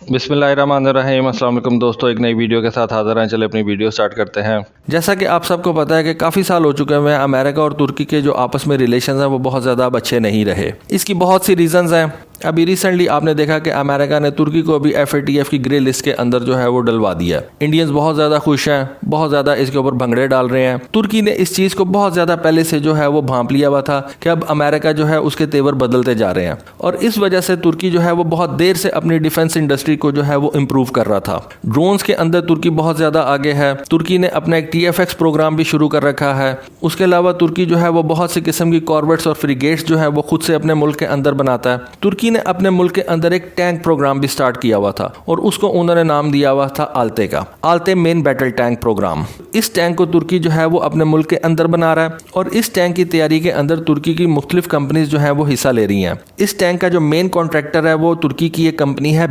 बिस्मिल्लाहिर्रहमानिर्रहीम। अस्सलाम वालेकुम दोस्तों, एक नई वीडियो के साथ हाज़िर हैं। चले अपनी वीडियो स्टार्ट करते हैं। जैसा कि आप सबको पता है कि काफ़ी साल हो चुके हैं अमेरिका और तुर्की के जो आपस में रिलेशंस हैं वो बहुत ज़्यादा अब अच्छे नहीं रहे। इसकी बहुत सी रीज़न्स हैं। अभी रिसेंटली आपने देखा कि अमेरिका ने तुर्की को अभी FATF की ग्रे लिस्ट के अंदर जो है वो डलवा दिया। इंडियंस बहुत ज़्यादा खुश हैं, बहुत ज़्यादा इसके ऊपर भंगड़े डाल रहे हैं। तुर्की ने इस चीज़ को बहुत ज़्यादा पहले से जो है वो भांप लिया हुआ था कि अब अमेरिका जो है उसके तेवर बदलते जा रहे हैं, और इस वजह से तुर्की जो है वो बहुत देर से अपनी डिफेंस इंडस्ट्री को जो है वो इम्प्रूव कर रहा था। ड्रोन्स के अंदर तुर्की बहुत ज़्यादा आगे है। तुर्की ने अपना एक TFX प्रोग्राम भी शुरू कर रखा है। उसके अलावा तुर्की जो है वो बहुत सी किस्म की कॉर्वेट्स और फ्रिगेट्स जो है वो खुद से अपने मुल्क के अंदर बनाता है। तुर्की ने अपने मुल्क के अंदर एक टैंक प्रोग्राम भी स्टार्ट किया हुआ था और उसको उन्होंने नाम दिया हुआ था आल्ते का, आल्ते मेन बैटल टैंक प्रोग्राम। इस टैंक को तुर्की जो है वो अपने मुल्क के अंदर बना रहा है, और इस टैंक की तैयारी के अंदर तुर्की की मुख्तलिफ कंपनीज जो है वो हिस्सा ले रही हैं। इस टैंक का जो मेन कॉन्ट्रैक्टर है वो तुर्की की एक कंपनी है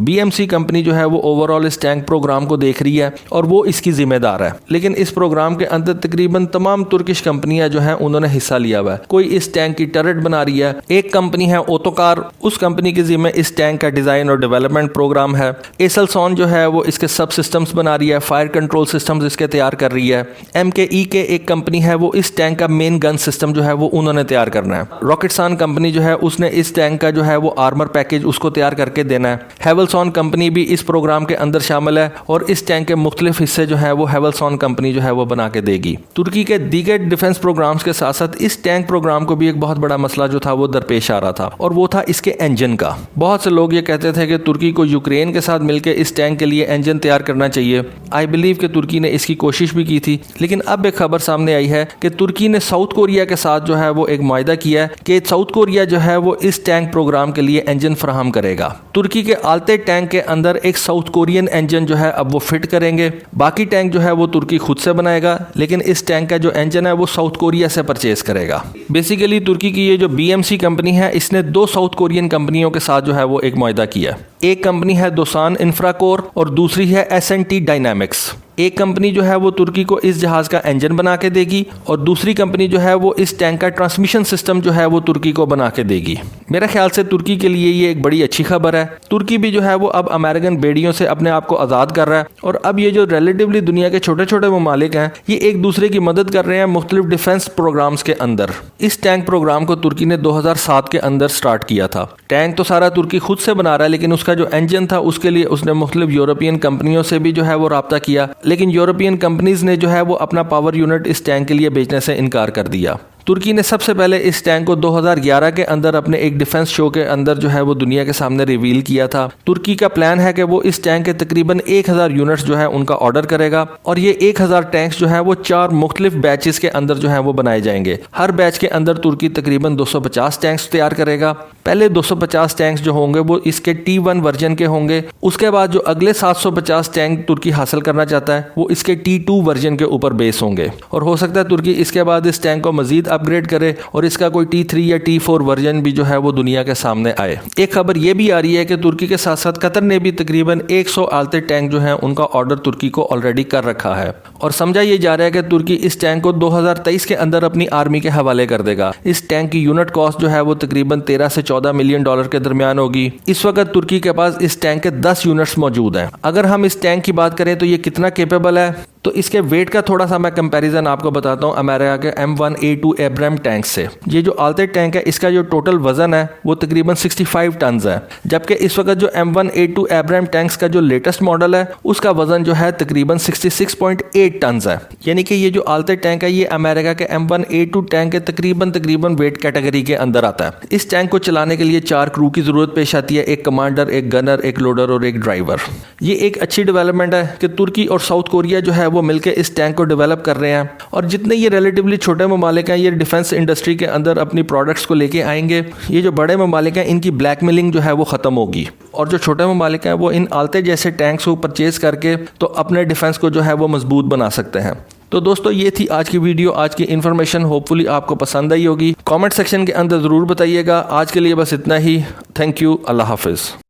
BMC कंपनी जो है वो ओवरऑल इस टैंक प्रोग्राम को देख रही है और वो इसकी जिम्मेदार है। लेकिन इस प्रोग्राम के अंदर तकरीबन तमाम तुर्किश कंपनियां जो हैं उन्होंने हिस्सा लिया हुआ है। कोई इस टैंक की टर्रेट बना रही है, एक कंपनी है ओटोकार, उस कंपनी के जिम्मे इस टैंक का डिजाइन और डेवलपमेंट प्रोग्राम है। एसलसॉन जो है वो इसके सब सिस्टम्स बना रही है, फायर कंट्रोल सिस्टम्स इसके तैयार कर रही है। MKE के एक कंपनी है वो इस टैंक का मेन गन सिस्टम जो है वो उन्होंने तैयार करना है। रॉकेटसान कंपनी जो है उसने इस टैंक का जो है वो आर्मर पैकेज उसको तैयार करके देना है। हेवलसॉन कंपनी भी इस प्रोग्राम के अंदर शामिल है और इस टैंक के मुख्तलिफ हिस्से जो है वो हेवलसॉन कंपनी जो है वो बना के देगी। तुर्की के दीगर डिफेंस प्रोग्राम्स के साथ साथ इस टैंक प्रोग्राम को भी एक बहुत बड़ा मसला जो था वो दरपेश आ रहा था, और वो था इसके इंजन का। बहुत से लोग ये कहते थे कि तुर्की को यूक्रेन के साथ मिलकर इस टैंक के लिए इंजन तैयार करना चाहिए। आई बिलीव कि तुर्की ने इसकी कोशिश भी की थी, लेकिन अब एक खबर सामने आई है कि तुर्की ने साउथ कोरिया के साथ जो है वो एक मुआहदा किया है कि साउथ कोरिया जो है वो इस टैंक प्रोग्राम के लिए इंजन फराहम करेगा। तुर्की के आल्ते टैंक के अंदर एक साउथ कोरियन इंजन जो है अब वो फिट करेंगे। बाकी टैंक जो है वो तुर्की खुद से बनाएगा, लेकिन इस टैंक का जो इंजन है वो साउथ कोरिया से परचेज करेगा। बेसिकली तुर्की की ये जो BMC कंपनी है इसने 2 साउथ कोरियन कंपनियों के साथ जो है वो एक मुआहदा किया। एक कंपनी है दोसान इंफ्राकोर और दूसरी है S&T डायनामिक्स। एक कंपनी जो है वो तुर्की को इस जहाज का इंजन बना के देगी और दूसरी कंपनी जो है वो इस टैंक का ट्रांसमिशन सिस्टम जो है वो तुर्की को बना के देगी। मेरे ख्याल से तुर्की के लिए ये एक बड़ी अच्छी खबर है। तुर्की भी जो है वो अब अमेरिकन बेड़ियों से अपने आप को आज़ाद कर रहा है, और अब ये जो रिलेटिवली दुनिया के छोटे छोटे ममालिक हैं ये एक दूसरे की मदद कर रहे हैं मुख्तलिफ डिफेंस प्रोग्राम्स के अंदर। इस टैंक प्रोग्राम को तुर्की ने 2007 के अंदर स्टार्ट किया था। टैंक तो सारा तुर्की खुद से बना रहा है, लेकिन उसका जो इंजन था उसके लिए उसने मुख्तलिफ यूरोपियन कंपनियों से भी जो है वो राब्ता किया, लेकिन यूरोपियन कंपनीज ने जो है वो अपना पावर यूनिट इस टैंक के लिए बेचने से इनकार कर दिया। तुर्की ने सबसे पहले इस टैंक को 2011 के अंदर अपने एक डिफेंस शो के अंदर जो है वो दुनिया के सामने रिवील किया था। तुर्की का प्लान है कि वो इस टैंक के तकरीबन 1000 यूनिट्स जो है उनका ऑर्डर करेगा, और ये 1000 टैंक्स जो है वो 4 मुख्तलिफ बैचेस के अंदर जो है वो बनाए जाएंगे। हर बैच के अंदर तुर्की तकरीबन 250 टैंक्स तैयार करेगा। पहले 250 टैंक्स जो होंगे वो इसके T1 वर्जन के होंगे। उसके बाद जो अगले 750 टैंक तुर्की हासिल करना चाहता है वो इसके T2 वर्जन के ऊपर बेस होंगे, और हो सकता है तुर्की इसके बाद इस टैंक को मजीद अपग्रेड करे और इसका कोई T3 या T4 वर्जन भी जो है वो दुनिया के सामने आए। एक खबर ये भी आ रही है कि तुर्की के साथ साथ कतर ने भी तकरीबन 100 आल्ते टैंक जो हैं उनका ऑर्डर तुर्की को ऑलरेडी कर रखा है, और समझा ये जा रहा है कि तुर्की इस टैंक को 2023 के अंदर अपनी आर्मी के हवाले कर देगा। इस टैंक की यूनिट कॉस्ट जो है वो तकरीबन 13 से 14 मिलियन डॉलर के दरमियान होगी। इस वक्त तुर्की के पास इस टैंक के 10 यूनिट्स मौजूद हैं। अगर हम इस टैंक की बात करें तो ये कितना केपेबल है, तो इसके वेट का थोड़ा सा मैं कंपैरिजन आपको बताता हूँ अमेरिका के M1A2 एब्राम टैंक से। ये जो आल्ते टैंक है इसका जो टोटल वजन है वो तकरीबन 65 टन है, जबकि इस वक्त जो M1A2 एब्राम टैंक्स का जो लेटेस्ट मॉडल है उसका वजन जो है तकरीबन 66.8 टन है। यानी कि ये जो आल्ते टैंक है ये अमेरिका के M1A2 टैंक के तकरीबन वेट कैटेगरी के अंदर आता है। इस टैंक को चलाने के लिए 4 क्रू की जरूरत पेश आती है, एक कमांडर, एक गनर, एक लोडर और एक ड्राइवर। ये एक अच्छी डेवलपमेंट है कि तुर्की और साउथ कोरिया जो है वो मिलकर इस टैंक को डेवलप कर रहे हैं, और जितने ये रिलेटिवली छोटे ममालिक हैं ये डिफेंस इंडस्ट्री के अंदर अपनी प्रोडक्ट्स को लेके आएंगे। ये जो बड़े ममालिक हैं इनकी ब्लैकमेलिंग जो है वो ख़त्म होगी, और जो छोटे ममालिक हैं वो इन आल्ते जैसे टैंक्स को परचेज करके तो अपने डिफेंस को जो है वो मजबूत बना सकते हैं। तो दोस्तों ये थी आज की वीडियो, आज की इन्फॉर्मेशन। होपफुली आपको पसंद आई होगी। कमेंट सेक्शन के अंदर ज़रूर बताइएगा। आज के लिए बस इतना ही। Thank you. अल्लाह हाफिज़।